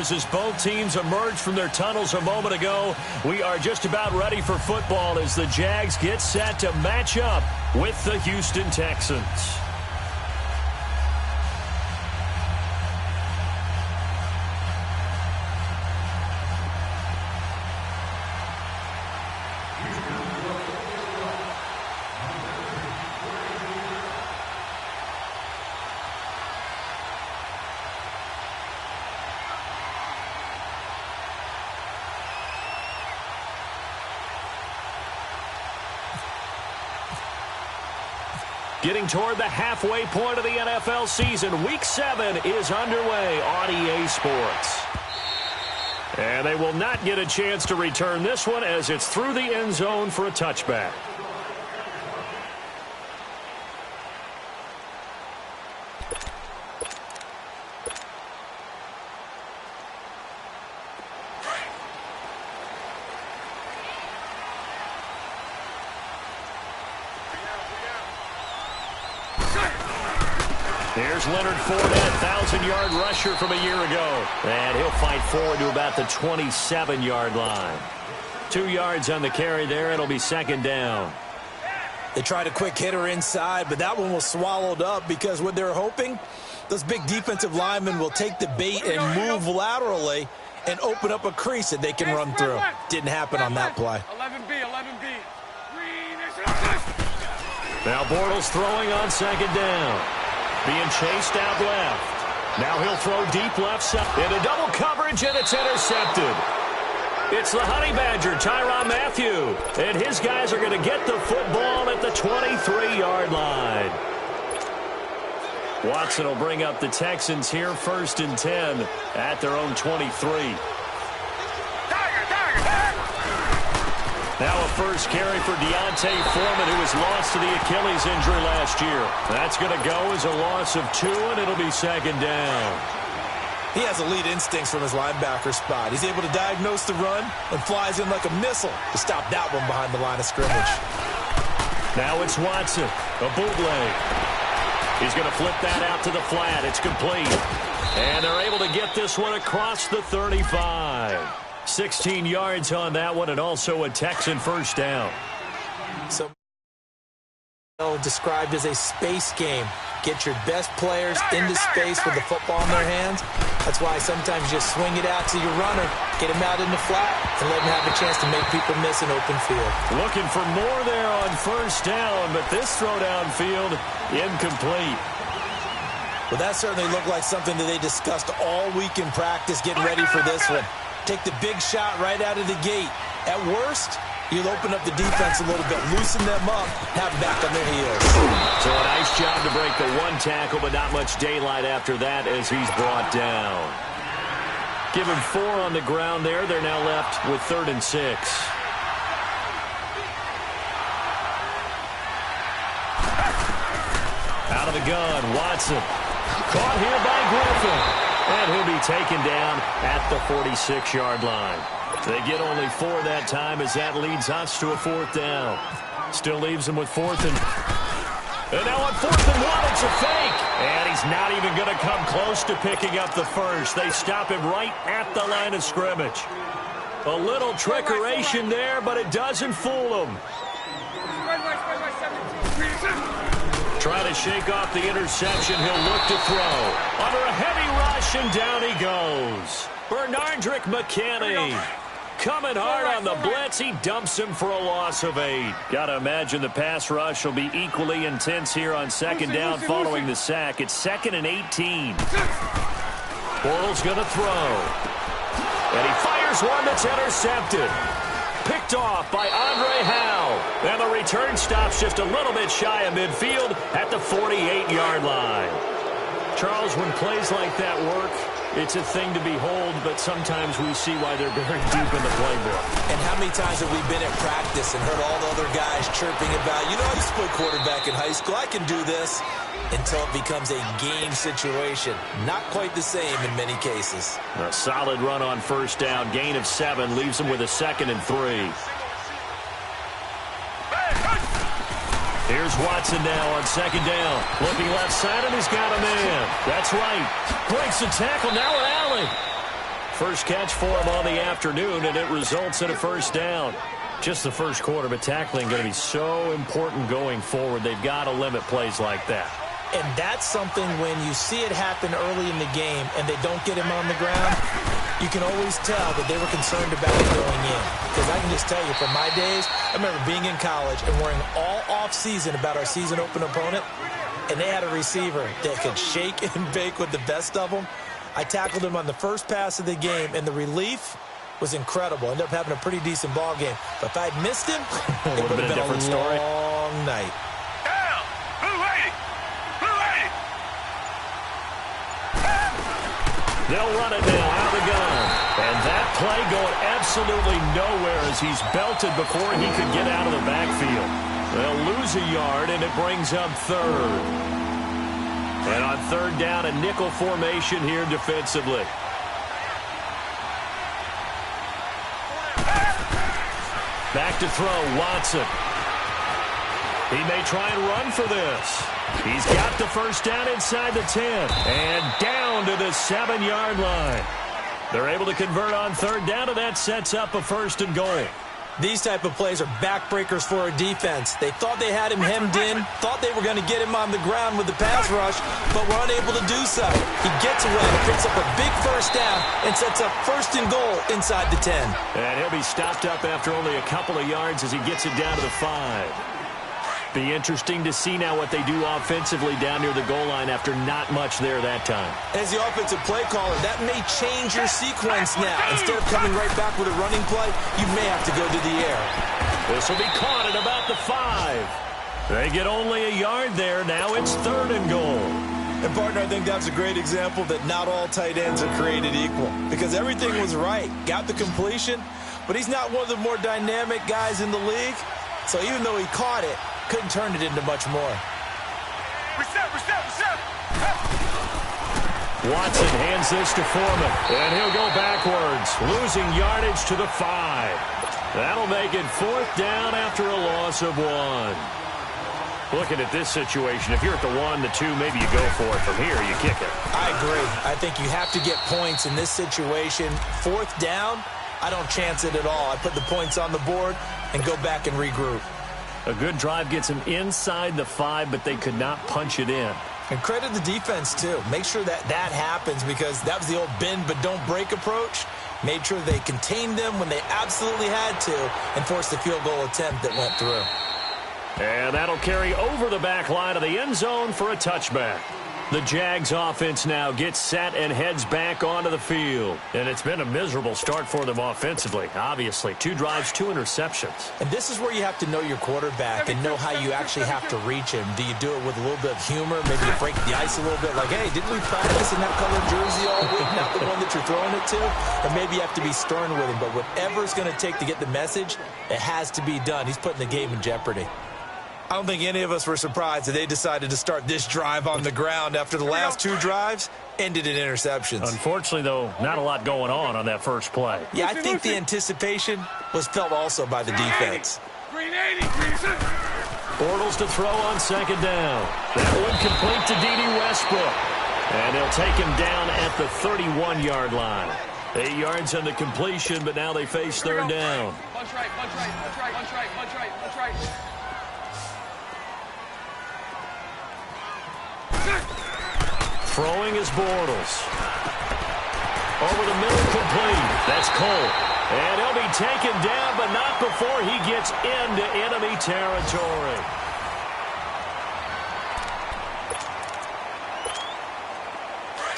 stars as both teams emerged from their tunnels a moment ago. We are just about ready for football as the Jags get set to match up with the Houston Texans. Getting toward the halfway point of the NFL season, Week 7 is underway on EA Sports. And they will not get a chance to return this one as it's through the end zone for a touchback. Here's Leonard Fournette, 1,000-yard rusher from a year ago. And he'll fight forward to about the 27-yard line. 2 yards on the carry there. It'll be second down. They tried a quick hitter inside, but that one was swallowed up because what they're hoping, those big defensive linemen will take the bait and move laterally and open up a crease that they can run through. Didn't happen on that play. 11B. Now Bortles throwing on second down. Being chased out left. Now he'll throw deep left side. Into double coverage, and it's intercepted. It's the Honey Badger, Tyrann Mathieu. And his guys are going to get the football at the 23-yard line. Watson will bring up the Texans here, 1st and 10 at their own 23. Now a first carry for Deontay Foreman, who was lost to the Achilles injury last year. That's going to go as a loss of 2, and it'll be second down. He has elite instincts from his linebacker spot. He's able to diagnose the run and flies in like a missile to stop that one behind the line of scrimmage. Now it's Watson, a bootleg. He's going to flip that out to the flat. It's complete. And they're able to get this one across the 35. 16 yards on that one, and also a Texan first down. So described as a space game. Get your best players into space with the football in their hands. That's why sometimes you swing it out to your runner, get him out in the flat, and let him have a chance to make people miss an open field. Looking for more there on first down, but this throw downfield incomplete. Well, that certainly looked like something that they discussed all week in practice, getting ready for this one. Take the big shot right out of the gate. At worst, you'll open up the defense a little bit, loosen them up, have them back on their heels. So a nice job to break the one tackle, but not much daylight after that as he's brought down. Give him 4 on the ground there. They're now left with 3rd and 6. Out of the gun, Watson. Caught here by Griffin. And he'll be taken down at the 46-yard line. They get only 4 that time as that leads us to a 4th down. Still leaves them with 4th and now on 4th and 1, it's a fake. And he's not even going to come close to picking up the first. They stop him right at the line of scrimmage. A little trickeration there, but it doesn't fool him. Trying to shake off the interception. He'll look to throw. Under a heavy rush, and down he goes. Bernardrick McKinney coming hard on the blitz. He dumps him for a loss of 8. Got to imagine the pass rush will be equally intense here on second down following the sack. It's 2nd and 18. Bortles going to throw. And he fires one that's intercepted. Picked off by Andre Howe. And the return stops just a little bit shy of midfield at the 48-yard line. Charles, when plays like that work, it's a thing to behold, but sometimes we see why they're very deep in the playbook. And how many times have we been at practice and heard all the other guys chirping about, you know, I used to play quarterback in high school, I can do this, until it becomes a game situation. Not quite the same in many cases. A solid run on first down. Gain of 7 leaves them with a 2nd and 3. Here's Watson now on second down. Looking left side, and he's got a man. That's right. Breaks the tackle. Now an alley. First catch for him on the afternoon, and it results in a first down. Just the first quarter, but tackling going to be so important going forward. They've got to limit plays like that. And that's something when you see it happen early in the game and they don't get him on the ground, you can always tell that they were concerned about it going in. Because I can just tell you, from my days, I remember being in college and worrying all off-season about our season-open opponent, and they had a receiver that could shake and bake with the best of them. I tackled him on the first pass of the game, and the relief was incredible. Ended up having a pretty decent ball game. But if I had missed him, it would have been a different story. Long night. They'll run it now out of the gun. And that play going absolutely nowhere as he's belted before he could get out of the backfield. They'll lose a yard, and it brings up third. And on third down, a nickel formation here defensively. Back to throw, Watson. He may try and run for this. He's got the first down inside the 10. And down to the 7-yard line. They're able to convert on third down, and that sets up a first and goal. These type of plays are backbreakers for a defense. They thought they had him hemmed in, thought they were going to get him on the ground with the pass rush, but were unable to do so. He gets away, picks up a big first down, and sets up first and goal inside the 10. And he'll be stopped up after only a couple of yards as he gets it down to the 5. Be interesting to see now what they do offensively down near the goal line after not much there that time. As the offensive play caller, that may change your sequence now. Instead of coming right back with a running play, you may have to go to the air. This will be caught at about the 5. They get only a yard there. Now it's third and goal. And, partner, I think that's a great example that not all tight ends are created equal. Because everything was right. Got the completion, but he's not one of the more dynamic guys in the league. So even though he caught it, couldn't turn it into much more. Watson hands this to Foreman, and he'll go backwards, losing yardage to the 5. That'll make it fourth down after a loss of 1. Looking at this situation, if you're at the 1, the 2, maybe you go for it. From here, you kick it. I agree. I think you have to get points in this situation. Fourth down, I don't chance it at all. I put the points on the board and go back and regroup. A good drive gets them inside the 5, but they could not punch it in. And credit the defense, too. Make sure that happens, because that was the old bend but don't break approach. Made sure they contained them when they absolutely had to and forced the field goal attempt that went through. And that'll carry over the back line of the end zone for a touchback. The Jags offense now gets set and heads back onto the field. And it's been a miserable start for them offensively, obviously. 2 drives, 2 interceptions. And this is where you have to know your quarterback and know how you actually have to reach him. Do you do it with a little bit of humor? Maybe you break the ice a little bit, like, hey, didn't we practice in that colored jersey all week? Not the one that you're throwing it to? Or maybe you have to be stern with him. But whatever it's going to take to get the message, it has to be done. He's putting the game in jeopardy. I don't think any of us were surprised that they decided to start this drive on the ground after the last 2 drives ended in interceptions. Unfortunately, though, not a lot going on that first play. Yeah, I think the anticipation was felt also by the defense. Bortles to throw on second down. That one complete to D.D. Westbrook. And he'll take him down at the 31-yard line. 8 yards on the completion, but now they face third down. Punch right, punch right, punch right, punch right, punch right, punch right. Throwing is Bortles. Over the middle, complete. That's Cole. And he'll be taken down, but not before he gets into enemy territory.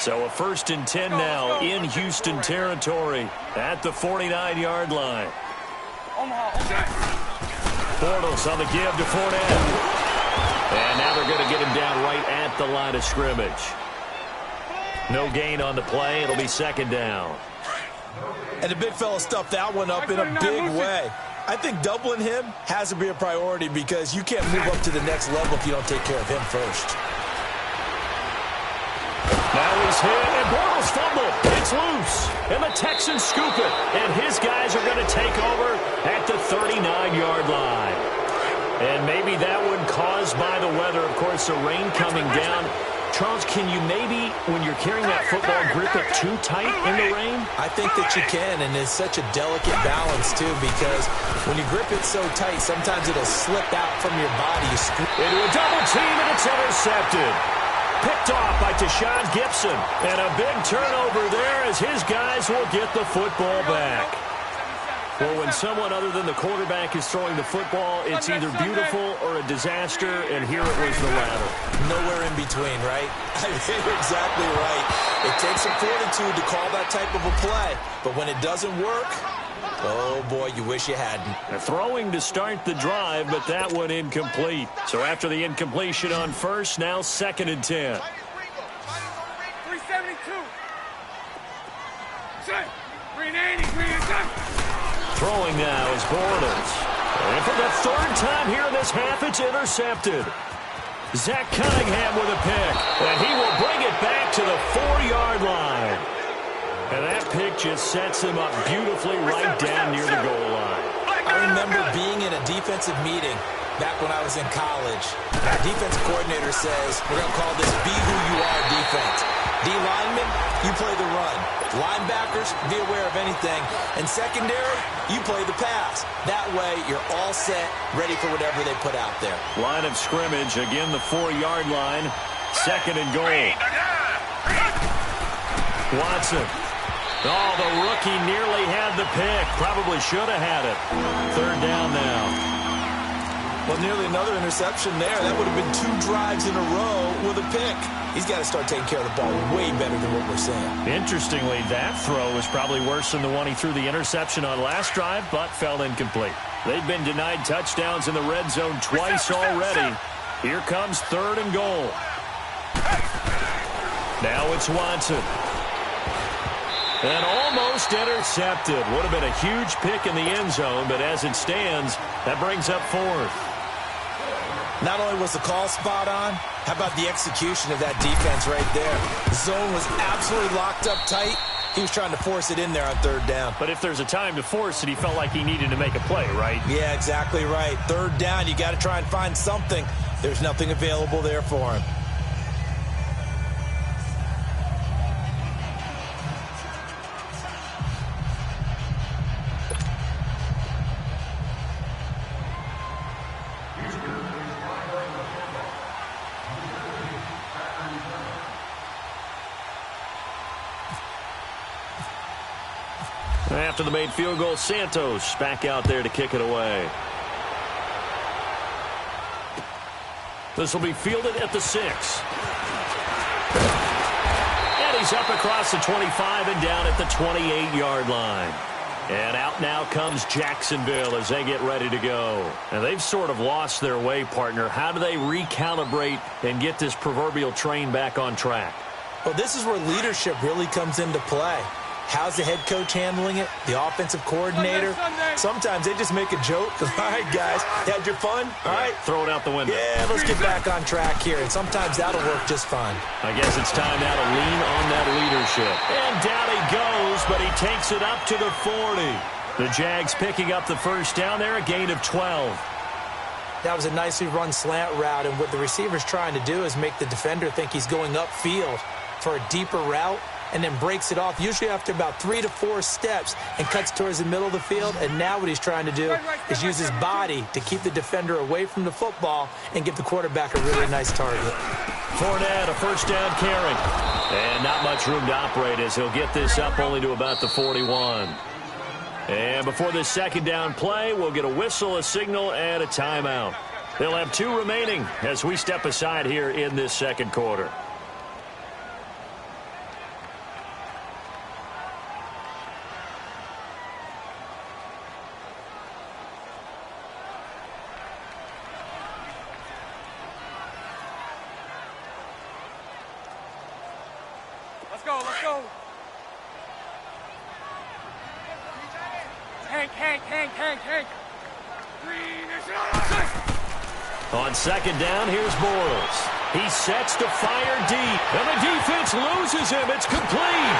So a 1st and 10 now in Houston territory at the 49-yard line. Bortles on the give to Fournette. And now they're going to get him down right at the line of scrimmage. No gain on the play. It'll be second down. And the big fella stuffed that one up in a big way. I think doubling him has to be a priority, because you can't move up to the next level if you don't take care of him first. Now he's hit, and Bortles fumble. It's loose, and the Texans scoop it. And his guys are going to take over at the 39-yard line. And maybe that one caused by the weather. Of course, the rain coming down Charles, can you maybe, when you're carrying that football, grip it too tight in the rain? I think that you can, and it's such a delicate balance, too, because when you grip it so tight, sometimes it'll slip out from your body. Into a double team, and it's intercepted. Picked off by Tashawn Gibson. And a big turnover there as his guys will get the football back. Well, when someone other than the quarterback is throwing the football, it's either beautiful or a disaster, and here it was the latter. Nowhere in between, right? I mean, you're exactly right. It takes some fortitude to call that type of a play, but when it doesn't work, oh, boy, you wish you hadn't. Throwing to start the drive, but that one incomplete. So after the incompletion on first, now 2nd and 10. 372. 380. 380. Throwing now is Bortles. And for the 3rd time here in this half, it's intercepted. Zach Cunningham with a pick. And he will bring it back to the 4-yard line. And that pick just sets him up beautifully right down near the goal line. I remember being in a defensive meeting back when I was in college. Our defensive coordinator says, we're going to call this Be Who You Are defense. D-linemen, you play the run. Linebackers, be aware of anything. And secondary, you play the pass. That way, you're all set, ready for whatever they put out there. Line of scrimmage, again the 4-yard line. 2nd and goal. Watson. Oh, the rookie nearly had the pick. Probably should have had it. 3rd down now. Well, nearly another interception there. That would have been 2 drives in a row with a pick. He's got to start taking care of the ball way better than what we're seeing. Interestingly, that throw was probably worse than the one he threw the interception on last drive, but fell incomplete. They've been denied touchdowns in the red zone twice already. Here comes 3rd and goal. Now it's Watson. And almost intercepted. Would have been a huge pick in the end zone, but as it stands, that brings up 4th. Not only was the call spot on, how about the execution of that defense right there? The zone was absolutely locked up tight. He was trying to force it in there on 3rd down. But if there's a time to force it, he felt like he needed to make a play, right? Yeah, exactly right. 3rd down, you got to try and find something. There's nothing available there for him. After the made field goal, Santos back out there to kick it away. This will be fielded at the 6. And he's up across the 25 and down at the 28-yard line. And out now comes Jacksonville as they get ready to go. And they've sort of lost their way, partner. How do they recalibrate and get this proverbial train back on track? Well, this is where leadership really comes into play. How's the head coach handling it? The offensive coordinator? Sometimes they just make a joke. All right, guys, had your fun? All right. Throw it out the window. Yeah, let's get back on track here. And sometimes that'll work just fine. I guess it's time now to lean on that leadership. And down he goes, but he takes it up to the 40. The Jags picking up the 1st down there, a gain of 12. That was a nicely run slant route, and what the receiver's trying to do is make the defender think he's going upfield for a deeper route, and then breaks it off, usually after about 3 to 4 steps, and cuts towards the middle of the field. And now what he's trying to do is use his body to keep the defender away from the football and give the quarterback a really nice target. Fournette, a 1st down carry. And not much room to operate as he'll get this up only to about the 41. And before this 2nd down play, we'll get a whistle, a signal, and a timeout. They'll have 2 remaining as we step aside here in this 2nd quarter. Let's go. Hank. On 2nd down, here's Bortles. He sets to fire deep, and the defense loses him. It's complete.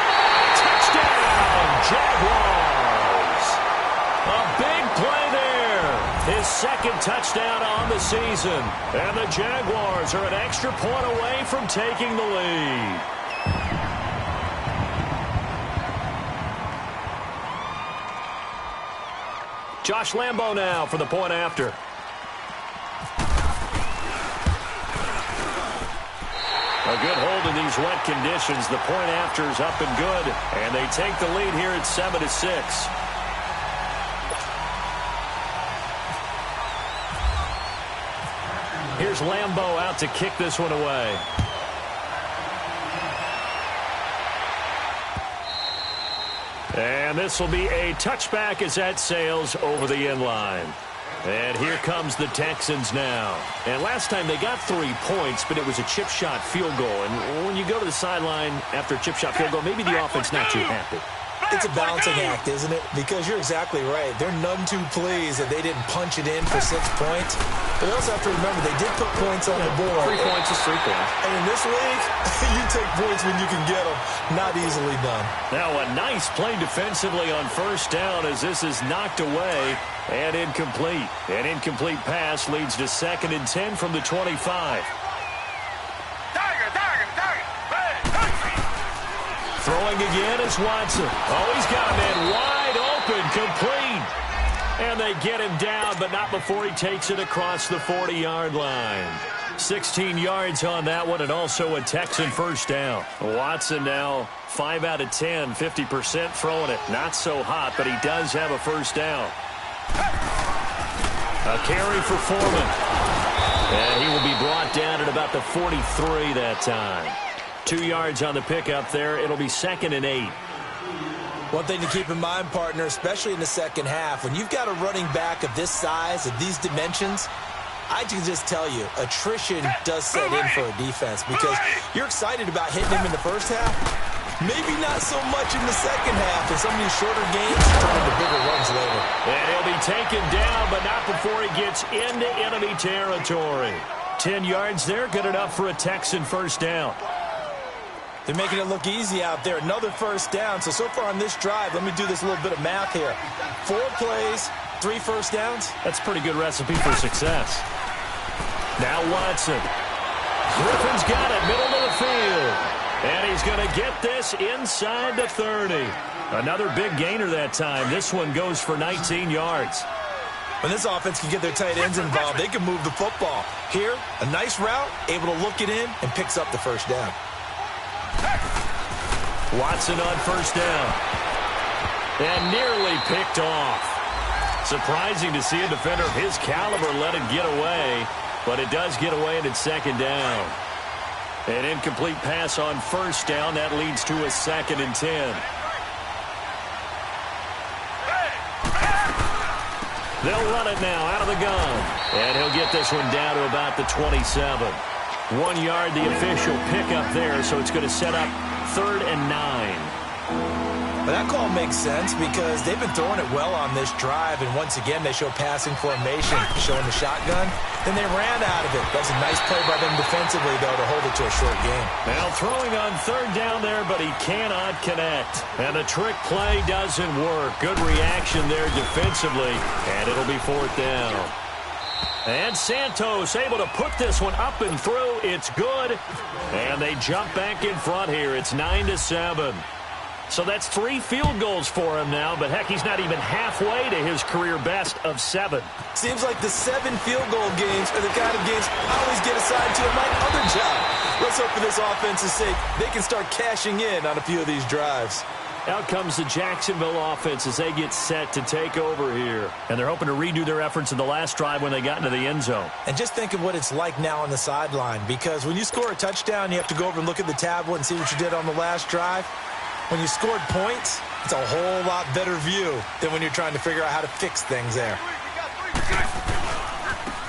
Touchdown, Jaguars. A big play there. His 2nd second touchdown on the season. And the Jaguars are an extra point away from taking the lead. Josh Lambo now for the point after. A good hold in these wet conditions. The point after is up and good. And they take the lead here at 7-6. Here's Lambo out to kick this one away. And this will be a touchback as that sails over the end line. And here comes the Texans now. And last time they got 3 points, but it was a chip shot field goal. And when you go to the sideline after a chip shot field goal, maybe the offense not too happy. It's a balancing act, isn't it? Because you're exactly right. They're none too pleased that they didn't punch it in for 6 points. But they also have to remember they did put points on the board. 3 points is 3 points. And in this league, you take points when you can get them. Not easily done. Now a nice play defensively on first down as this is knocked away and incomplete. An incomplete pass leads to 2nd and 10 from the 25. Throwing again is Watson. Oh, he's got a man wide open, complete. And they get him down, but not before he takes it across the 40-yard line. 16 yards on that one, and also a Texan first down. Watson now 5 out of 10, 50% throwing it. Not so hot, but he does have a first down. A carry for Foreman. And he will be brought down at about the 43 that time. 2 yards on the pickup there. It'll be 2nd and 8. One thing to keep in mind, partner, especially in the second half, when you've got a running back of this size, of these dimensions, I can just tell you, attrition does set in for a defense because you're excited about hitting him in the first half. Maybe not so much in the second half, and some of these shorter games turn into bigger runs later. And he'll be taken down, but not before he gets into enemy territory. 10 yards there, good enough for a Texan first down. They're making it look easy out there. Another first down. So far on this drive, let me do this little bit of math here. 4 plays, 3 first downs. That's a pretty good recipe for success. Now Watson. Griffin's got it, middle of the field. And he's going to get this inside the 30. Another big gainer that time. This one goes for 19 yards. When this offense can get their tight ends involved, they can move the football. Here, a nice route, able to look it in, and picks up the first down. Watson on first down. And nearly picked off. Surprising to see a defender of his caliber let it get away, but it does get away and it's 2nd down. An incomplete pass on first down. That leads to a 2nd and 10. They'll run it now out of the gun. And he'll get this one down to about the 27. 1 yard, the official pickup there, so it's going to set up 3rd and 9. But that call makes sense because they've been throwing it well on this drive, and once again they show passing formation, showing the shotgun. Then they ran out of it. That's a nice play by them defensively, though, to hold it to a short game. Now throwing on 3rd down there, but he cannot connect. And the trick play doesn't work. Good reaction there defensively, and it'll be 4th down. And Santos able to put this one up and through. It's good. And they jump back in front here. It's 9-7. So that's 3 field goals for him now, but heck, he's not even halfway to his career best of 7. Seems like the 7 field goal games are the kind of games I always get assigned to in my other job. Let's hope for this offense's sake they can start cashing in on a few of these drives. Out comes the Jacksonville offense as they get set to take over here. And they're hoping to redo their efforts in the last drive when they got into the end zone. And just think of what it's like now on the sideline, because when you score a touchdown, you have to go over and look at the tablet and see what you did on the last drive. When you scored points, it's a whole lot better view than when you're trying to figure out how to fix things there.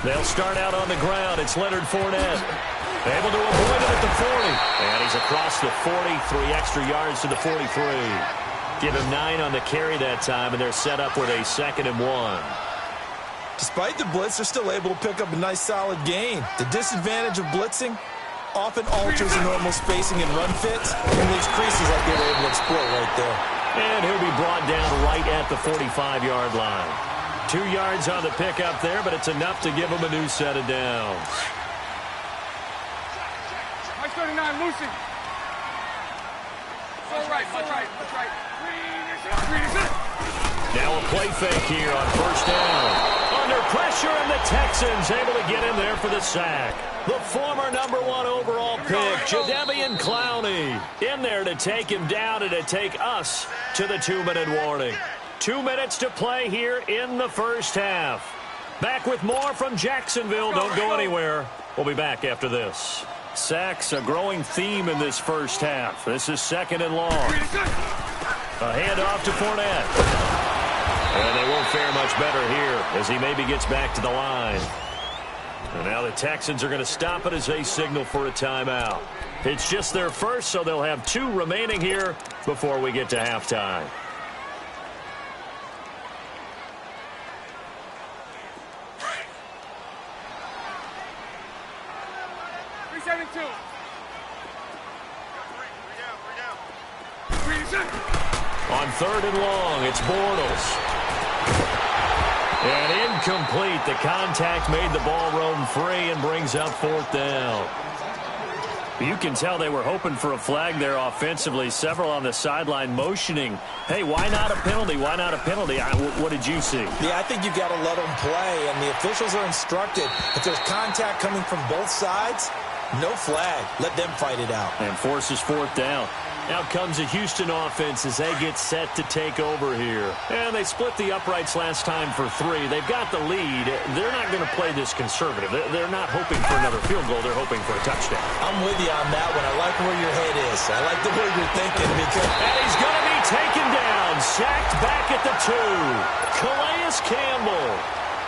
They'll start out on the ground. It's Leonard Fournette. Able to avoid it at the 40. And he's across the 40, 3 extra yards to the 43. Give him 9 on the carry that time, and they're set up with a 2nd and 1. Despite the blitz, they're still able to pick up a nice solid gain. The disadvantage of blitzing often alters the normal spacing and run fits and leaves creases like they were able to exploit right there. And he'll be brought down right at the 45-yard line. 2 yards on the pickup there, but it's enough to give them a new set of downs. Nice 39, Lucy. Full right. That's right. Green is it. Now a play fake here on first down. Under pressure, and the Texans able to get in there for the sack. The former number 1 overall pick, Jadeveon Clowney, in there to take him down and to take us to the 2-minute warning. 2 minutes to play here in the first half. Back with more from Jacksonville. Don't go anywhere. We'll be back after this. Sacks, a growing theme in this first half. This is 2nd and long. A handoff to Fournette. And they won't fare much better here as he maybe gets back to the line. And now the Texans are going to stop it as they signal for a timeout. It's just their first, so they'll have 2 remaining here before we get to halftime. On 3rd and long, it's Bortles. And incomplete. The contact made the ball roam free and brings up 4th down. You can tell they were hoping for a flag there offensively. Several on the sideline motioning, hey, why not a penalty? Why not a penalty? What did you see? Yeah, I think you've got to let them play, and the officials are instructed. If there's contact coming from both sides, no flag. Let them fight it out. And forces 4th down. Now comes the Houston offense as they get set to take over here. And they split the uprights last time for 3. They've got the lead. They're not going to play this conservative. They're not hoping for another field goal. They're hoping for a touchdown. I'm with you on that one. I like where your head is. I like the way you're thinking. And he's going to be taken down. Sacked back at the 2. Calais Campbell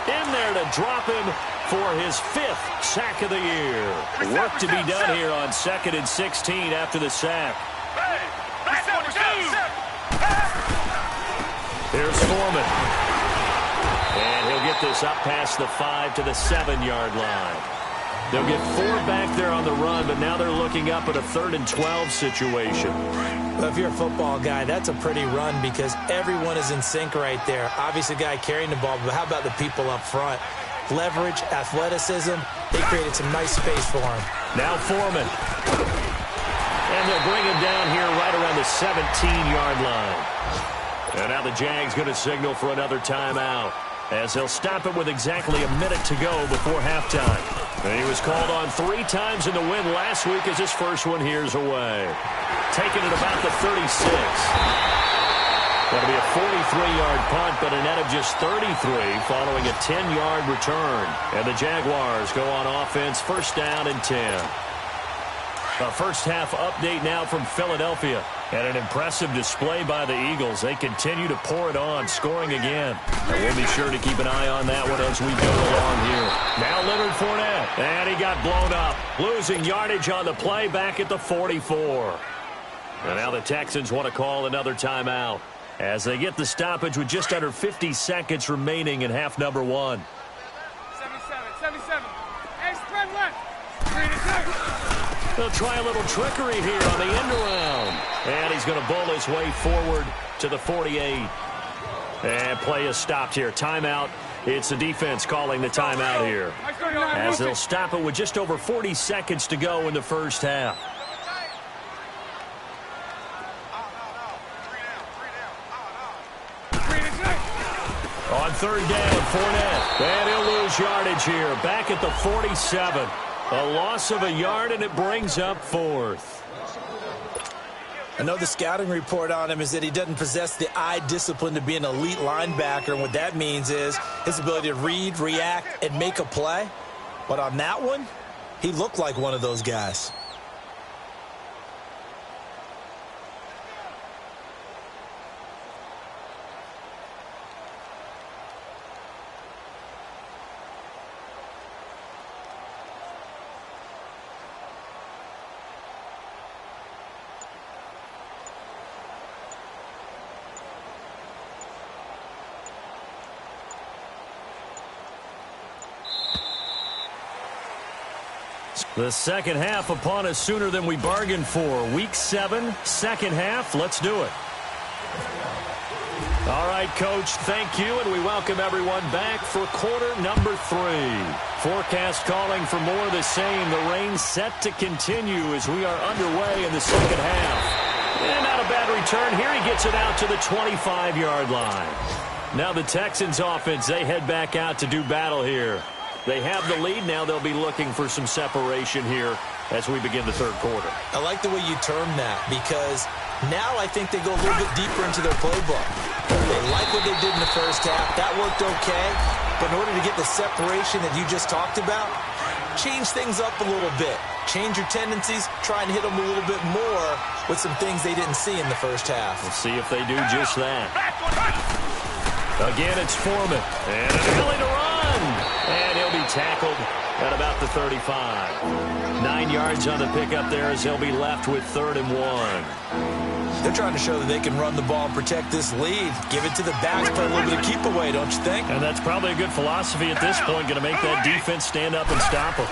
in there to drop him for his 5th sack of the year. Work to be done here on 2nd and 16 after the sack. Here's Foreman. And he'll get this up past the 5 to the 7-yard line. They'll get 4 back there on the run, but now they're looking up at a 3rd and 12 situation. Well, if you're a football guy, that's a pretty run because everyone is in sync right there. Obviously, the guy carrying the ball, but how about the people up front? Leverage, athleticism, they created some nice space for him. Now Foreman. And they'll bring him down here right around the 17-yard line. And now the Jags going to signal for another timeout as they'll stop it with exactly a minute to go before halftime. And he was called on 3 times in the win last week as his first one here's away. Taking it about the 36. That'll be a 43-yard punt, but a net of just 33 following a 10-yard return. And the Jaguars go on offense, first down and 10. A first-half update now from Philadelphia. And an impressive display by the Eagles. They continue to pour it on, scoring again. And we'll be sure to keep an eye on that one as we go along here. Now Leonard Fournette. And he got blown up. Losing yardage on the play back at the 44. And now the Texans want to call another timeout as they get the stoppage with just under 50 seconds remaining in half number 1. 77. Hey, spread left. 3-2. They'll try a little trickery here on the end around. And he's going to bull his way forward to the 48. And play is stopped here. Timeout. It's the defense calling the timeout here. As they'll stop it with just over 40 seconds to go in the first half. On 3rd down, Fournette. And he'll lose yardage here. Back at the 47. A loss of a yard, and it brings up 4th. I know the scouting report on him is that he doesn't possess the eye discipline to be an elite linebacker. And what that means is his ability to read, react, and make a play. But on that one, he looked like one of those guys. The second half upon us sooner than we bargained for. Week 7, second half. Let's do it. All right, Coach, thank you, and we welcome everyone back for quarter number 3. Forecast calling for more of the same. The rain set to continue as we are underway in the second half. And not a bad return here. He gets it out to the 25-yard line. Now the Texans offense, they head back out to do battle here. They have the lead. Now they'll be looking for some separation here as we begin the third quarter. I like the way you term that because now I think they go a little bit deeper into their playbook. They like what they did in the first half. That worked okay. But in order to get the separation that you just talked about, change things up a little bit. Change your tendencies. Try and hit them a little bit more with some things they didn't see in the first half. We'll see if they do just that. Again, it's Foreman. And an ability to run. And he'll be tackled at about the 35. 9 yards on the pickup there as he'll be left with 3rd and 1. They're trying to show that they can run the ball and protect this lead. Give it to the backs, play a little bit of keep away, don't you think? And that's probably a good philosophy at this point. Going to make that defense stand up and stop him.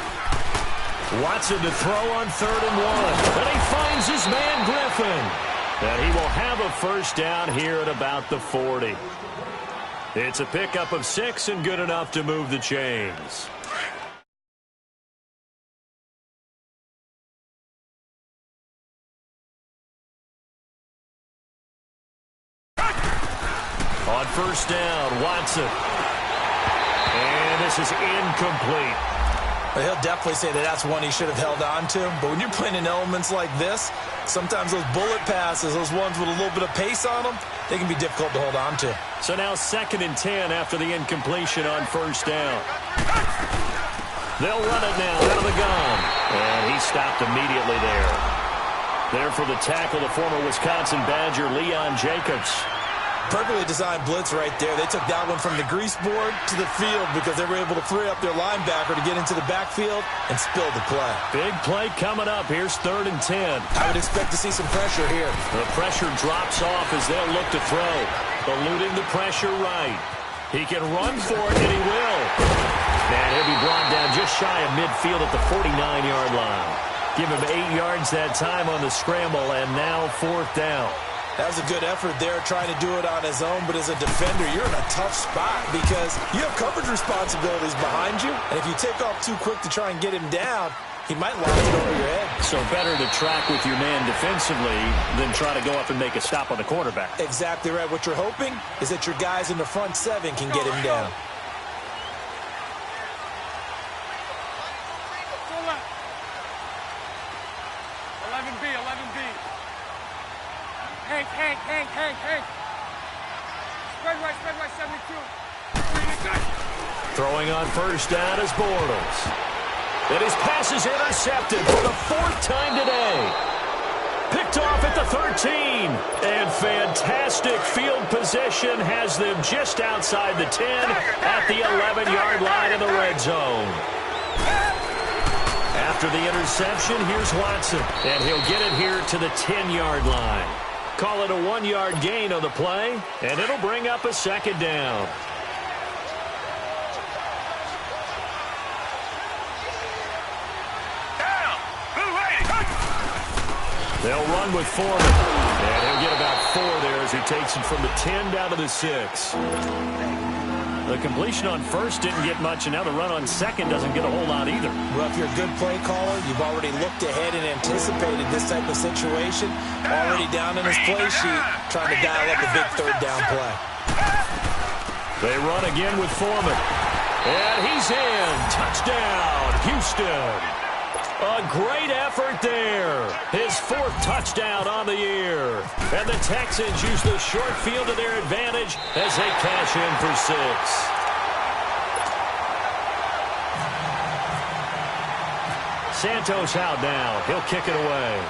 Watson to throw on 3rd and 1. And he finds his man Griffin. And he will have a first down here at about the 40. It's a pickup of 6 and good enough to move the chains. On first down, Watson. And this is incomplete. Well, he'll definitely say that that's one he should have held on to. But when you're playing in elements like this, sometimes those bullet passes, those ones with a little bit of pace on them, they can be difficult to hold on to. So now 2nd and 10 after the incompletion on first down. They'll run it now out of the gun. And he stopped immediately there. There for the tackle, the former Wisconsin Badger, Leon Jacobs. Perfectly designed blitz right there. They took that one from the grease board to the field because they were able to free up their linebacker to get into the backfield and spill the play. Big play coming up. Here's 3rd and 10. I would expect to see some pressure here. The pressure drops off as they'll look to throw. Eluding the pressure right. He can run for it, and he will. And he'll be brought down just shy of midfield at the 49-yard line. Give him 8 yards that time on the scramble, and now 4th down. That was a good effort there, trying to do it on his own. But as a defender, you're in a tough spot because you have coverage responsibilities behind you. And if you take off too quick to try and get him down, he might lock it over your head. So better to track with your man defensively than try to go up and make a stop on the quarterback. Exactly right. What you're hoping is that your guys in the front 7 can get him down. Hank. Spread right, 72. Throwing on first down is Bortles. And his pass is intercepted for the 4th time today. Picked off at the 13. And fantastic field position has them just outside the 10 at the 11-yard line in the red zone. After the interception, here's Watson. And he'll get it here to the 10-yard line. Call it a 1-yard gain on the play, and it'll bring up a 2nd down. They'll run with Foreman, and he'll get about 4 there as he takes it from the 10 down to the 6. The completion on first didn't get much, and now the run on second doesn't get a whole lot either. Well, if you're a good play caller, you've already looked ahead and anticipated this type of situation. Already down in his play sheet, trying to dial up a big 3rd down play. They run again with Foreman. And he's in. Touchdown, Houston. A great effort there. His 4th touchdown on the year. And the Texans use the short field to their advantage as they cash in for 6. Santos out now. He'll kick it away.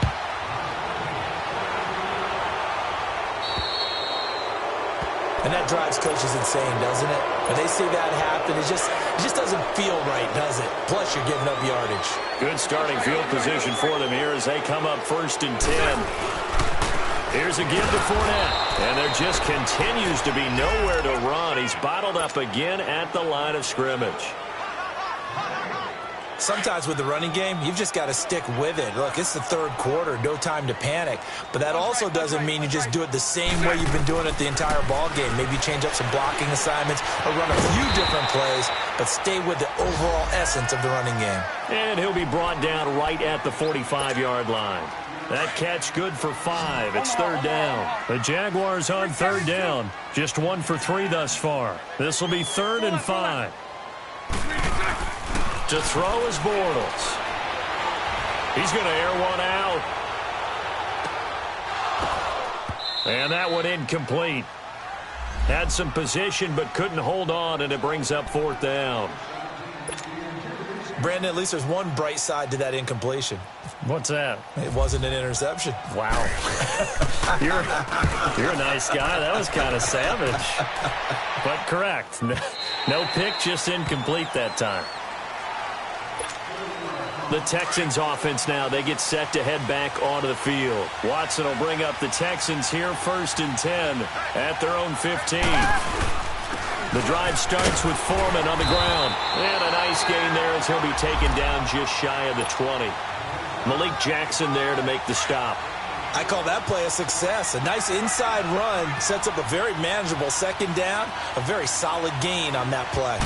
And that drives coaches insane, doesn't it? When they see that happen, it just doesn't feel right, does it? Plus, you're giving up yardage. Good starting field position for them here as they come up 1st and 10. Here's a give to Fournette. And there just continues to be nowhere to run. He's bottled up again at the line of scrimmage. Sometimes with the running game, you've just got to stick with it. Look, it's the third quarter, no time to panic. But that also doesn't mean you just do it the same way you've been doing it the entire ball game. Maybe change up some blocking assignments or run a few different plays, but stay with the overall essence of the running game. And he'll be brought down right at the 45-yard line. That catch good for 5. It's third down. The Jaguars on third down. Just 1 for 3 thus far. This will be 3rd and 5. To throw is Bortles. He's going to air one out. And that one incomplete. Had some position but couldn't hold on, and it brings up 4th down. Brandon, at least there's one bright side to that incompletion. What's that? It wasn't an interception. Wow. You're a nice guy. That was kind of savage. But correct. No pick, just incomplete that time. The Texans offense now, they get set to head back onto the field. Watson will bring up the Texans here 1st and 10 at their own 15. The drive starts with Foreman on the ground. And a nice gain there as he'll be taken down just shy of the 20. Malik Jackson there to make the stop. I call that play a success. A nice inside run sets up a very manageable 2nd down. A very solid gain on that play.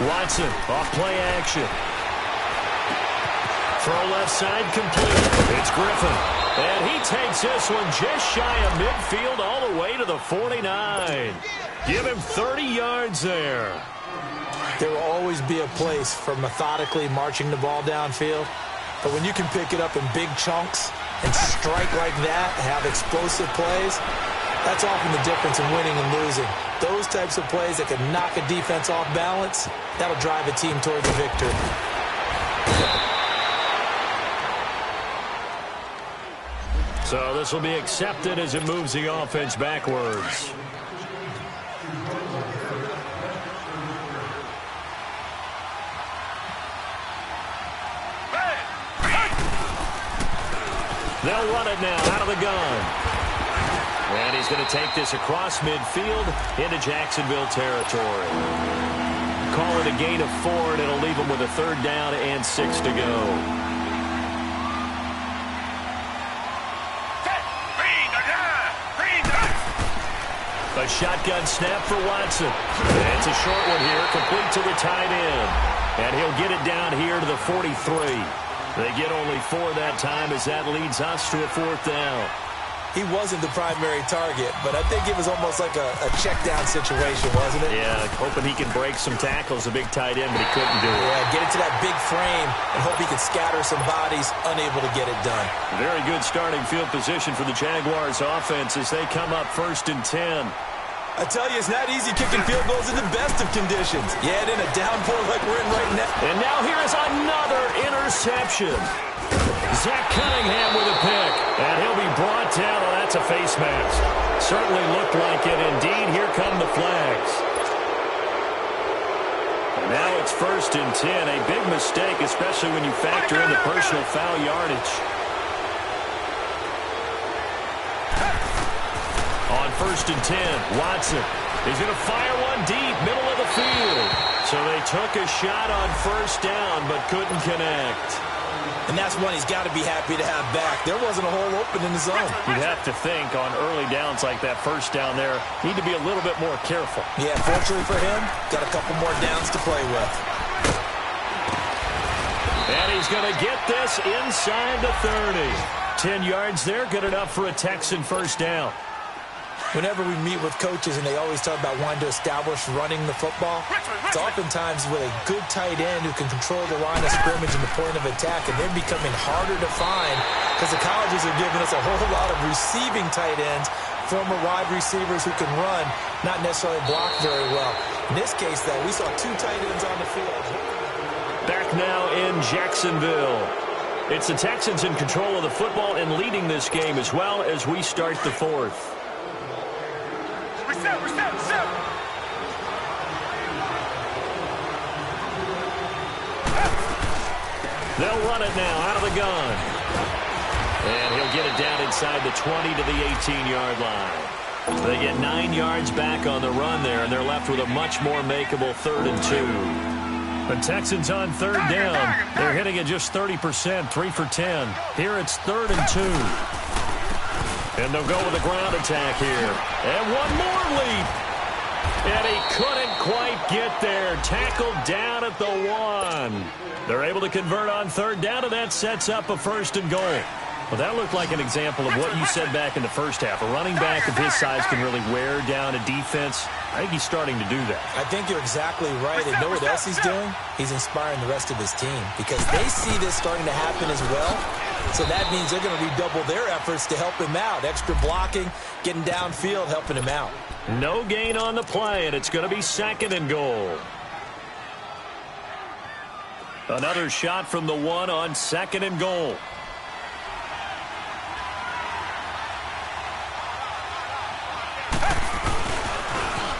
Watson off play action. Throw left side complete. It's Griffin. And he takes this one just shy of midfield all the way to the 49. Give him 30 yards there. There will always be a place for methodically marching the ball downfield. But when you can pick it up in big chunks and strike like that, have explosive plays, that's often the difference in winning and losing. Those types of plays that can knock a defense off balance, that'll drive a team towards a victory. So this will be accepted as it moves the offense backwards. They'll run it now out of the gun. And he's going to take this across midfield into Jacksonville territory. Call it a gain of 4, and it'll leave him with a 3rd down and 6 to go. A shotgun snap for Watson. It's a short one here, complete to the tight end. And he'll get it down here to the 43. They get only 4 that time as that leads us to a 4th down. He wasn't the primary target, but I think it was almost like a check down situation, wasn't it? Yeah, hoping he can break some tackles, a big tight end, but he couldn't do it. Yeah, get into that big frame and hope he could scatter some bodies, unable to get it done. Very good starting field position for the Jaguars offense as they come up 1st and 10. I tell you, it's not easy kicking field goals in the best of conditions. Yeah, in a downpour like we're in right now. And now here is another interception. Zach Cunningham with a pick. And he'll be brought down. Oh, that's a face mask. Certainly looked like it. Indeed, here come the flags. And now it's 1st and 10. A big mistake, especially when you factor in the personal foul yardage. On 1st and 10, Watson. He's going to fire one deep, middle of the field. So they took a shot on 1st down, but couldn't connect. And that's one he's got to be happy to have back. There wasn't a hole open in the zone. You'd have to think on early downs like that 1st down there, need to be a little bit more careful. Yeah, fortunately for him, got a couple more downs to play with. And he's going to get this inside the 30. 10 yards there, good enough for a Texan 1st down. Whenever we meet with coaches and they always talk about wanting to establish running the football, it's oftentimes with a good tight end who can control the line of scrimmage and the point of attack, and they're becoming harder to find because the colleges are giving us a whole lot of receiving tight ends, former wide receivers who can run, not necessarily block very well. In this case, though, we saw 2 tight ends on the field. Back now in Jacksonville. It's the Texans in control of the football and leading this game as well as we start the 4th. They'll run it now out of the gun. And he'll get it down inside the 20 to the 18-yard line. They get 9 yards back on the run there, and they're left with a much more makeable 3rd and 2. The Texans on third down. They're hitting it just 30%, 3 for 10. Here it's 3rd and 2. And they'll go with a ground attack here. And one more leap. And he couldn't quite get there. Tackled down at the 1. They're able to convert on third down, and that sets up a 1st and goal. Well, that looked like an example of what you said back in the first half. A running back of his size can really wear down a defense. I think he's starting to do that. I think you're exactly right. And know what else he's doing? He's inspiring the rest of his team because they see this starting to happen as well. So that means they're going to redouble their efforts to help him out. Extra blocking, getting downfield, helping him out. No gain on the play, and it's going to be 2nd and goal. Another shot from the 1 on 2nd and goal.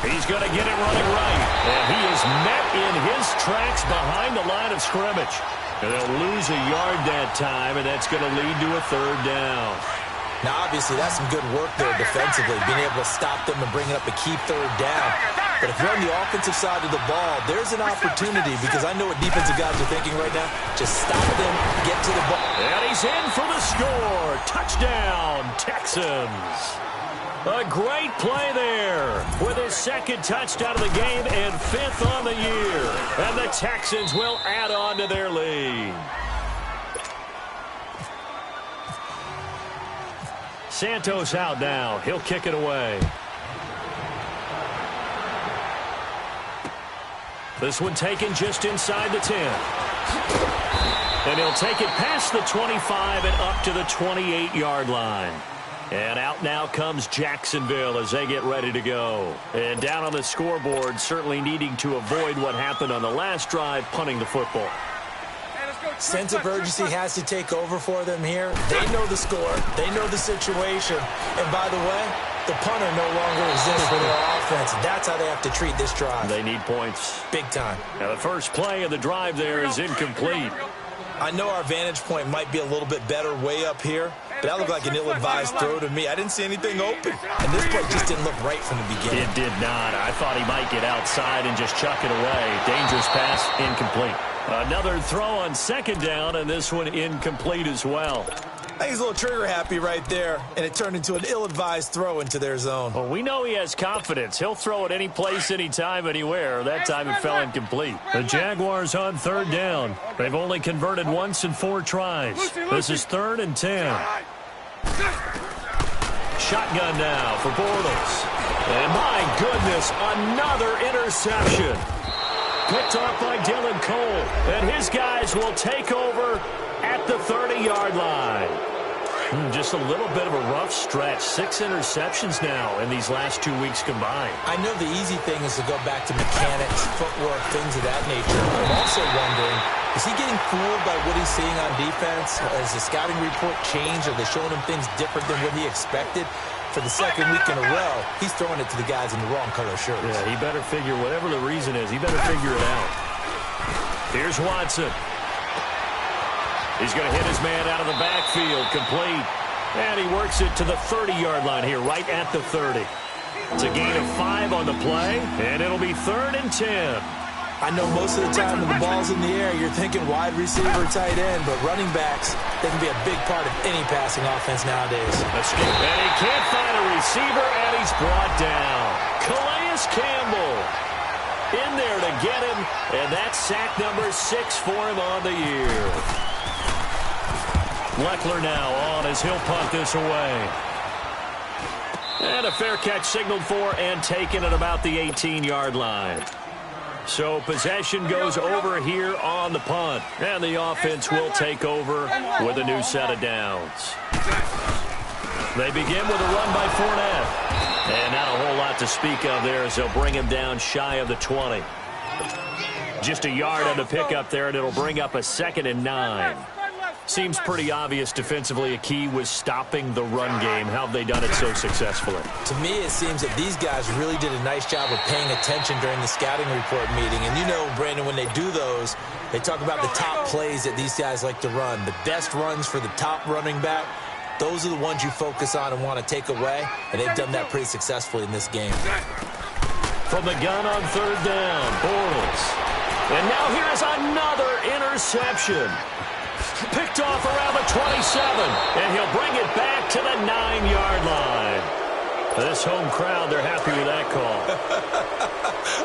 He's going to get it running right. And he is met in his tracks behind the line of scrimmage. And they'll lose a yard that time, and that's going to lead to a 3rd down. Now, obviously, that's some good work there defensively, being able to stop them and bringing up a key 3rd down. But if you're on the offensive side of the ball, there's an opportunity because I know what defensive guys are thinking right now. Just stop them, get to the ball. And he's in for the score. Touchdown, Texans. A great play there with his 2nd touchdown of the game and 5th on the year. And the Texans will add on to their lead. Santos out now. He'll kick it away. This one taken just inside the 10. And he'll take it past the 25 and up to the 28-yard line. And out now comes Jacksonville as they get ready to go. And down on the scoreboard, certainly needing to avoid what happened on the last drive, punting the football. Sense of urgency has to take over for them here. They know the score. They know the situation. And by the way, the punter no longer exists for their offense. That's how they have to treat this drive. They need points. Big time. Now the first play of the drive there is incomplete. I know our vantage point might be a little bit better way up here, but that looked like an ill-advised throw to me. I didn't see anything open. And this play just didn't look right from the beginning. It did not. I thought he might get outside and just chuck it away. Dangerous pass, incomplete. Another throw on 2nd down, and this one incomplete as well. I think he's a little trigger-happy right there, and it turned into an ill-advised throw into their zone. Well, we know he has confidence. He'll throw it any place, anytime, anywhere. That time it fell incomplete. The Jaguars on 3rd down. They've only converted once in 4 tries. This is 3rd and 10. Shotgun now for Bortles. And my goodness, another interception. Picked off by Dylan Cole. And his guys will take over at the 30-yard line. Just a little bit of a rough stretch. 6 interceptions now in these last 2 weeks combined. I know the easy thing is to go back to mechanics, footwork, things of that nature. I'm also wondering, is he getting fooled by what he's seeing on defense? Has the scouting report changed? Are they showing him things different than what he expected? For the 2nd week in a row, he's throwing it to the guys in the wrong color shirts. Yeah, he better figure, whatever the reason is, he better figure it out. Here's Watson. He's going to hit his man out of the backfield, complete. And he works it to the 30-yard line here, right at the 30. It's a gain of 5 on the play, and it'll be 3rd and 10. I know most of the time when the ball's in the air, you're thinking wide receiver, tight end, but running backs, they can be a big part of any passing offense nowadays. And he can't find a receiver, and he's brought down. Calais Campbell in there to get him, and that's sack number 6 for him on the year. Leckler now on as he'll punt this away. And a fair catch signaled for and taken at about the 18-yard line. So possession goes over here on the punt. And the offense will take over with a new set of downs. They begin with a run by Fournette. And not a whole lot to speak of there as they'll bring him down shy of the 20. Just a yard on the pickup there, and it'll bring up a 2nd and 9. Seems pretty obvious defensively a key was stopping the run game. How have they done it so successfully? To me, it seems that these guys really did a nice job of paying attention during the scouting report meeting. And you know, Brandon, when they do those, they talk about the top plays that these guys like to run. The best runs for the top running back, those are the ones you focus on and want to take away. And they've done that pretty successfully in this game. From the gun on 3rd down, Bortles. And now here is another interception. Picked off around the 27, and he'll bring it back to the 9-yard line. This home crowd, they're happy with that call.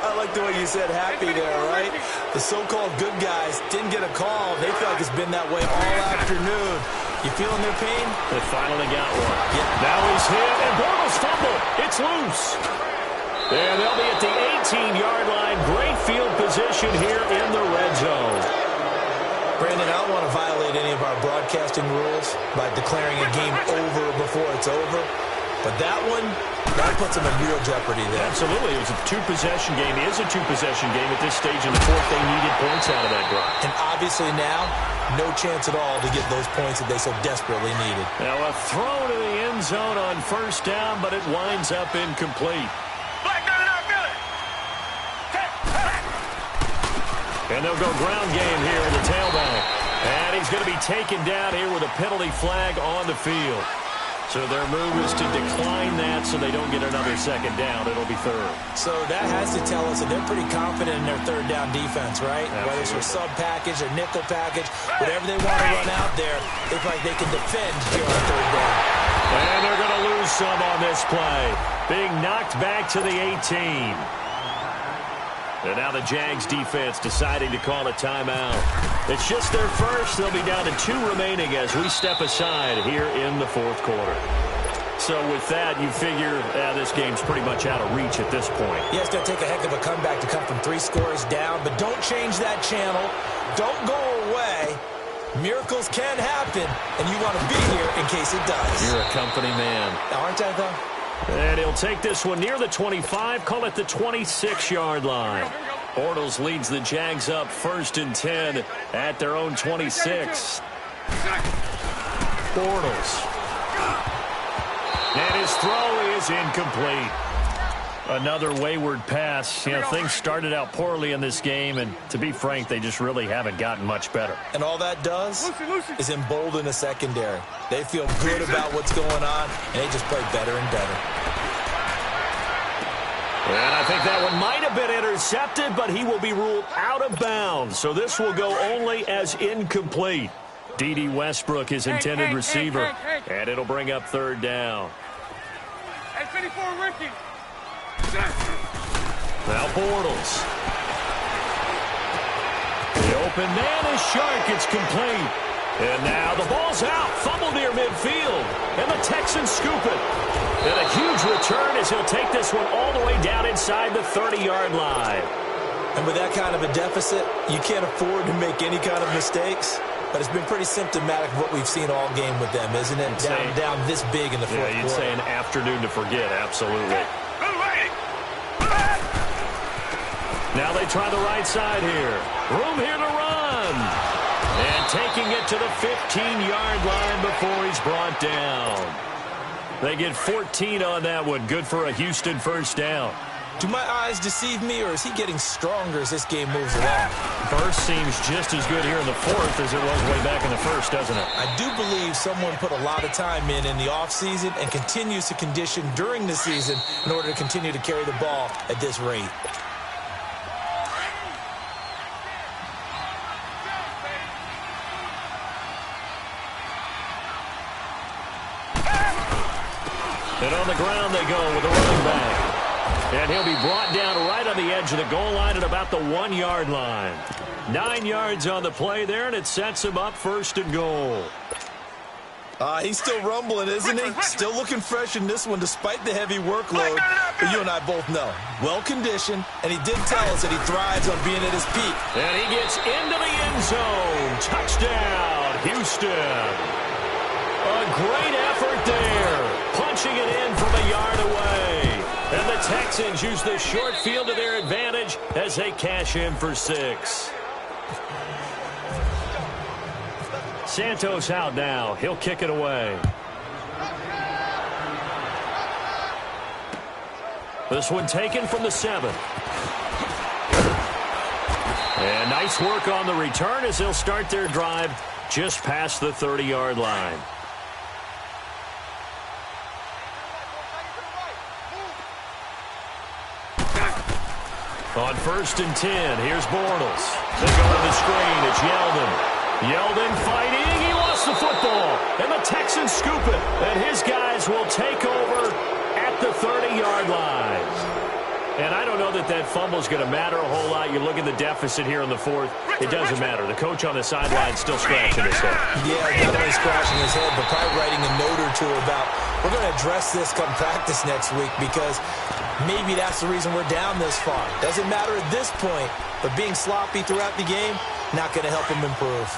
I like the way you said happy there, right? The so-called good guys didn't get a call. They feel like it's been that way all afternoon. You feeling their pain? They finally got one. Yeah. Now he's hit, and Bortles fumble. It's loose. And they'll be at the 18-yard line. Great field position here in the red zone. Brandon, I don't want to violate any of our broadcasting rules by declaring a game over before it's over. But that one, that puts them in real jeopardy there. Absolutely. It was a two-possession game. It is a two-possession game at this stage in the fourth. They needed points out of that drive. And obviously now, no chance at all to get those points that they so desperately needed. Now a throw to the end zone on first down, but it winds up incomplete. And they'll go ground game here in the tailback. And he's going to be taken down here with a penalty flag on the field. So their move is to decline that so they don't get another second down. It'll be third. So that has to tell us that they're pretty confident in their third down defense, right? Absolutely. Whether it's for sub package or nickel package, whatever they want to run out there, they feel like they can defend here on third down. And they're going to lose some on this play. Being knocked back to the 18. And now the Jags defense deciding to call a timeout. It's just their first. They'll be down to 2 remaining as we step aside here in the fourth quarter. So with that, you figure this game's pretty much out of reach at this point. Yeah, it's going to take a heck of a comeback to come from 3 scores down, but don't change that channel. Don't go away. Miracles can happen, and you want to be here in case it does. You're a company man. Aren't I, though? And he'll take this one near the 25, call it the 26-yard line. Bortles leads the Jags up 1st and 10 at their own 26. Bortles. And his throw is incomplete. Another wayward pass. You know, things started out poorly in this game, and to be frank, they just really haven't gotten much better. And all that does is embolden the secondary. They feel good about what's going on, and they just play better and better. And I think that one might have been intercepted, but he will be ruled out of bounds. So this will go only as incomplete. D.D. Westbrook, his intended receiver, and it'll bring up 3rd down. Hey, 54 Ricky. Now Bortles. The open man is Shark. It's complete. And now the ball's out. Fumble near midfield. And the Texans scoop it. And a huge return as he'll take this one all the way down inside the 30-yard line. And with that kind of a deficit, you can't afford to make any kind of mistakes. But it's been pretty symptomatic of what we've seen all game with them, isn't it? Down this big in the fourth quarter. Yeah, you'd say an afternoon to forget. Absolutely. Now they try the right side here. Room here to run. And taking it to the 15-yard line before he's brought down. They get 14 on that one. Good for a Houston 1st down. Do my eyes deceive me, or is he getting stronger as this game moves along? First seems just as good here in the 4th as it was way back in the 1st, doesn't it? I do believe someone put a lot of time in the offseason and continues to condition during the season in order to continue to carry the ball at this rate. And on the ground they go with a running back. And he'll be brought down right on the edge of the goal line at about the 1-yard line. 9 yards on the play there, and it sets him up 1st and goal. He's still rumbling, isn't he? Still looking fresh in this one despite the heavy workload. But you and I both know, well-conditioned, and he did tell us that he thrives on being at his peak. And he gets into the end zone. Touchdown, Houston. A great effort there. Punching it in from a yard away. And the Texans use the short field to their advantage as they cash in for 6. Santos out now. He'll kick it away. This one taken from the 7. And nice work on the return as they'll start their drive just past the 30-yard line. On 1st and 10, here's Bortles. They go to the screen. It's Yeldon. Yeldon fighting. He lost the football. And the Texans scoop it. And his guys will take over at the 30-yard line. And I don't know that that fumble is going to matter a whole lot. You look at the deficit here in the 4th. It doesn't matter. The coach on the sideline is still scratching his head. Yeah, not only scratching his head, but probably writing a note or two about, we're going to address this come practice next week because maybe that's the reason we're down this far. Doesn't matter at this point, but being sloppy throughout the game, not going to help him improve.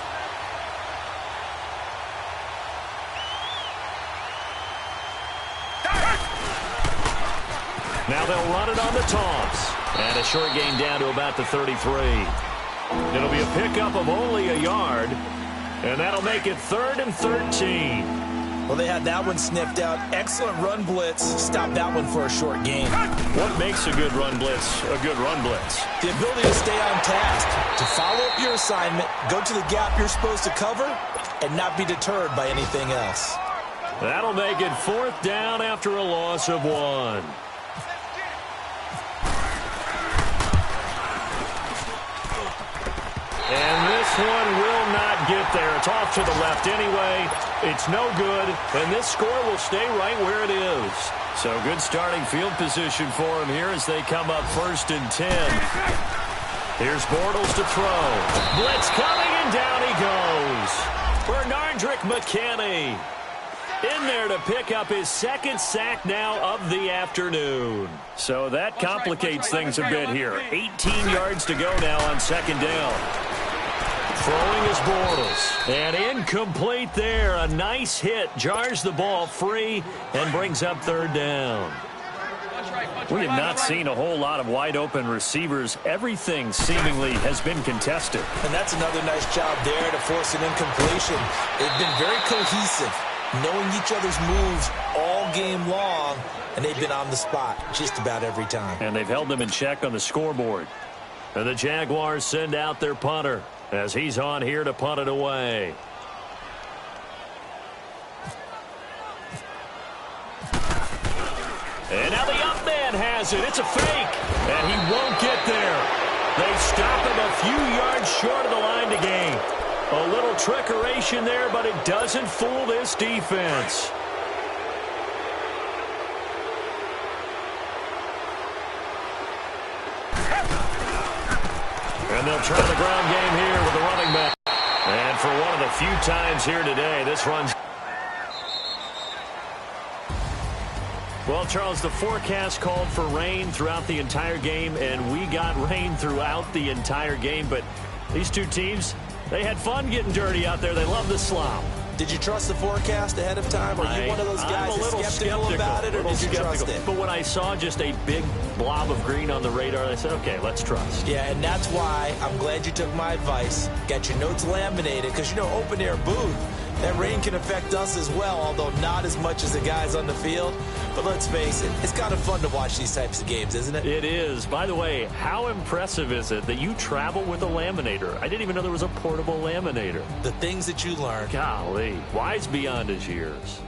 Now they'll run it on the toss. And a short gain down to about the 33. It'll be a pickup of only a yard. And that'll make it 3rd and 13. Well, they had that one sniffed out. Excellent run blitz. Stop that one for a short gain. What makes a good run blitz a good run blitz? The ability to stay on task, to follow up your assignment, go to the gap you're supposed to cover, and not be deterred by anything else. That'll make it 4th down after a loss of 1. And this one will not get there. It's off to the left anyway. It's no good, and this score will stay right where it is. So good starting field position for him here as they come up 1st and 10. Here's Bortles to throw. Blitz coming, and down he goes. Bernardrick McKinney in there to pick up his 2nd sack now of the afternoon. So that complicates things a bit here. 18 yards to go now on 2nd down. Throwing is Bortles. And incomplete there. A nice hit. Jars the ball free and brings up 3rd down. We have not seen a whole lot of wide-open receivers. Everything seemingly has been contested. And that's another nice job there to force an incompletion. They've been very cohesive, knowing each other's moves all game long, and they've been on the spot just about every time. And they've held them in check on the scoreboard. And the Jaguars send out their punter as he's on here to punt it away. And now the up man has it. It's a fake. And he won't get there. They stop him a few yards short of the line to gain. A little trickeration there, but it doesn't fool this defense. And they'll try the ground game here with the running back. And for one of the few times here today, this runs. Well, Charles, the forecast called for rain throughout the entire game, and we got rain throughout the entire game. But these two teams, they had fun getting dirty out there. They love the slop. Did you trust the forecast ahead of time? Are you one of those guys that's skeptical about it, or did you trust it? But when I saw just a big blob of green on the radar, I said, okay, let's trust. Yeah, and that's why I'm glad you took my advice. Got your notes laminated, because, you know, open-air booth, that rain can affect us as well, although not as much as the guys on the field. But let's face it, it's kind of fun to watch these types of games, isn't it? It is. By the way, how impressive is it that you travel with a laminator? I didn't even know there was a portable laminator. The things that you learn. Golly, wise beyond his years.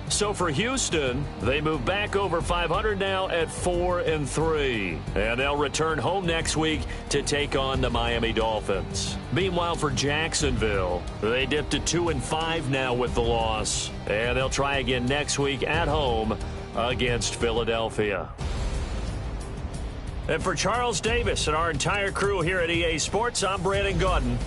So for Houston, they move back over 500 now at 4-3. And they'll return home next week to take on the Miami Dolphins. Meanwhile, for Jacksonville, they dipped to 2-5 now with the loss. And they'll try again next week at home against Philadelphia. And for Charles Davis and our entire crew here at EA Sports, I'm Brandon Gaudin.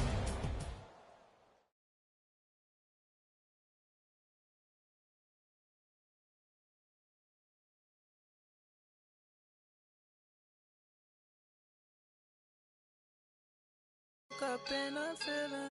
Up in a feeling.